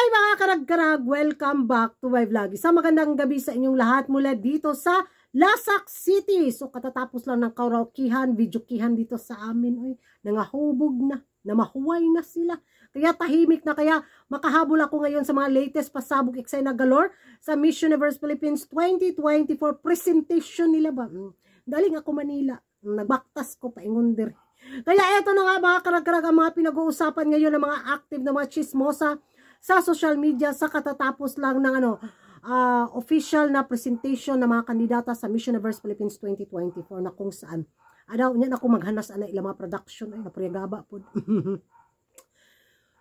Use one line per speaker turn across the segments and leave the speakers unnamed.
Hi mga karag-karag! Welcome back to my vlog. Isang magandang gabi sa inyong lahat mula dito sa Lasak City. So katatapos lang ng karaokehan, videokihan dito sa amin. Oy, nangahubog na, namahuway na sila. Kaya tahimik na, kaya makahabol ako ngayon sa mga latest pasabog eksena galore sa Miss Universe Philippines 2024 presentation nila ba. Daling ako Manila, nagbaktas ko paingon diri. Kaya eto na nga mga karag-karag ang mga pinag-uusapan ngayon ng mga active na mga chismosa sa social media sa katatapos lang ng official na presentation ng mga kandidata sa Miss Universe Philippines 2024 na kung saan niyan ako maghanas ana ilang mga production ay napriyagaba po.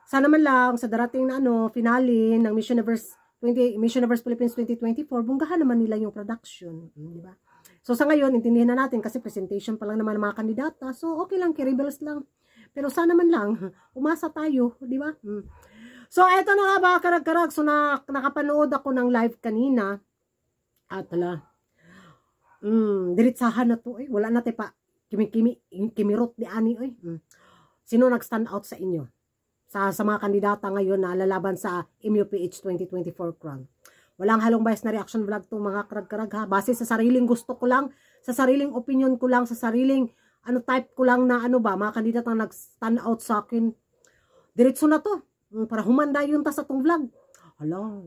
Sana man lang sa darating na finale ng Miss Universe Philippines 2024 bunggahan naman nila yung production, di ba? So sa ngayon intindihin na natin kasi presentation pa lang naman ng mga kandidata. So okay lang, rebels lang. Pero sana man lang umasa tayo, di ba? So, eto na nga ba, karag-karag. So, nakapanood ako ng live kanina. At diritsahan na to. Wala na tayo pa. Kimirot di ani. Sino nag-stand out sa inyo? Sa mga kandidata ngayon na lalaban sa MUPH 2024 crown. Walang halong bias na reaction vlog to mga karag-karag ha. Base sa sariling gusto ko lang, sa sariling opinion ko lang, sa sariling type ko lang na mga kandidata na nag-stand out sa akin. Diretso na to. Para humanda yun ta sa tong vlog. Hala.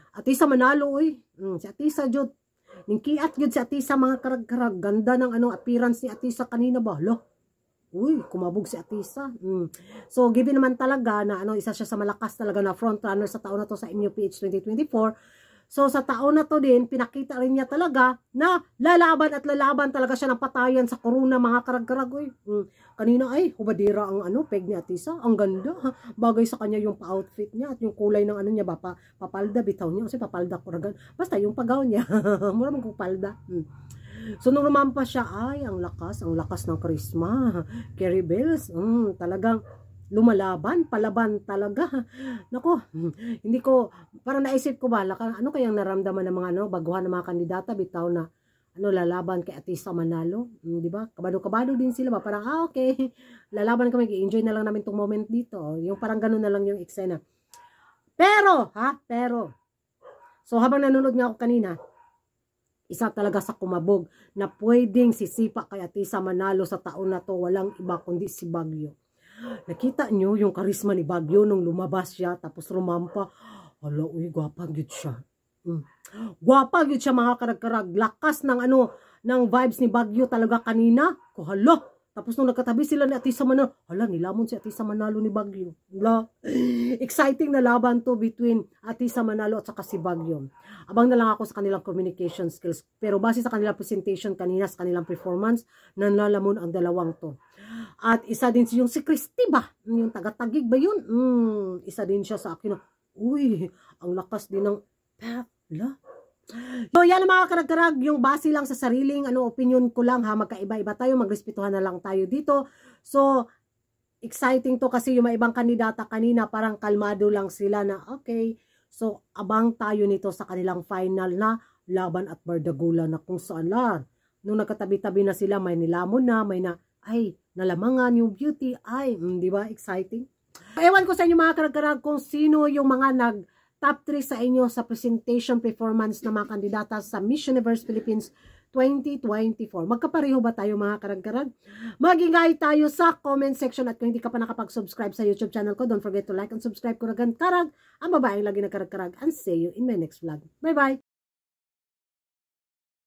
Atisa manalo si Atisa jud. Ningkiat jud si Atisa mga karag-karag. Ganda ng appearance ni Atisa kanina ba? Hala. Uy, kumabog si Atisa. So given naman talaga na isa siya sa malakas talaga na front runner sa taon na to sa MUPH 2024. So sa taon na to din pinakita rin niya talaga na lalaban talaga siya ng patayan sa corona mga karag-karag. Kanina ay hubadira ang peg ni Atisa. Ang ganda ha. Bagay sa kanya yung pa-outfit niya at yung kulay ng niya ba papalda bitaw niya kasi papalda ko ragan. Basta yung pagaw niya. Mura man kong palda. So nung rumampa siya ay ang lakas ng karisma. Carrie Bells, talagang lumalaban, palaban talaga. Nako, hindi ko, parang naisip ko ba, ano kayang naramdaman ng mga baguhan ng mga kandidata, bitaw na, lalaban kay Atisa manalo, di ba? Kabado-kabado din sila ba? Parang, okay, lalaban kami, i-enjoy na lang namin tong moment dito. Yung parang ganun na lang yung eksena. Pero, so habang nanonood nga ako kanina, isa talaga sa kumabog na pwedeng sisipa kay Atisa manalo sa taon na to, walang iba kundi si Baguio. Nakita nyo yung karisma ni Baguio nung lumabas siya tapos rumampa. Hala, gwapa gyud siya. Gwapa gyud siya mga karag-karag. Lakas ng ng vibes ni Baguio talaga kanina. Hala. Tapos nung nagkatabi sila ni Atisa Manalo, hala, nilamon si Atisa Manalo ni Baguio. Hala. Exciting na laban to between Atisa Manalo at saka si Baguio. Abang na lang ako sa kanilang communication skills. Pero base sa kanilang presentation kanina, sa kanilang performance, nanlalamon ang dalawang to. At isa din yung si Christy ba? Yung taga-tagig ba yun? Isa din siya sa akin. Uy, ang lakas din ng pala. So yan ang mga karag-karag, yung base lang sa sariling opinion ko lang ha, magkaiba-iba tayo, magrespetuhan na lang tayo dito. So exciting to kasi yung mga ibang kandidata kanina parang kalmado lang sila na okay. So abang tayo nito sa kanilang final na laban at bardagulan na kung saan lang. Nung nagkatabi-tabi na sila, may nilamon na, may nalamangan yung beauty, di ba? Exciting. Ewan ko sa inyo mga karag-karag kung sino yung mga top 3 sa inyo sa presentation performance ng mga kandidata sa Miss Universe Philippines 2024. Magkapareho ba tayo mga karag-karag? Mag-ingay tayo sa comment section at kung hindi ka pa nakapag-subscribe sa YouTube channel ko, don't forget to like and subscribe ko ragan karag. Ang babaeng lagi na karag-karag and see you in my next vlog. Bye-bye!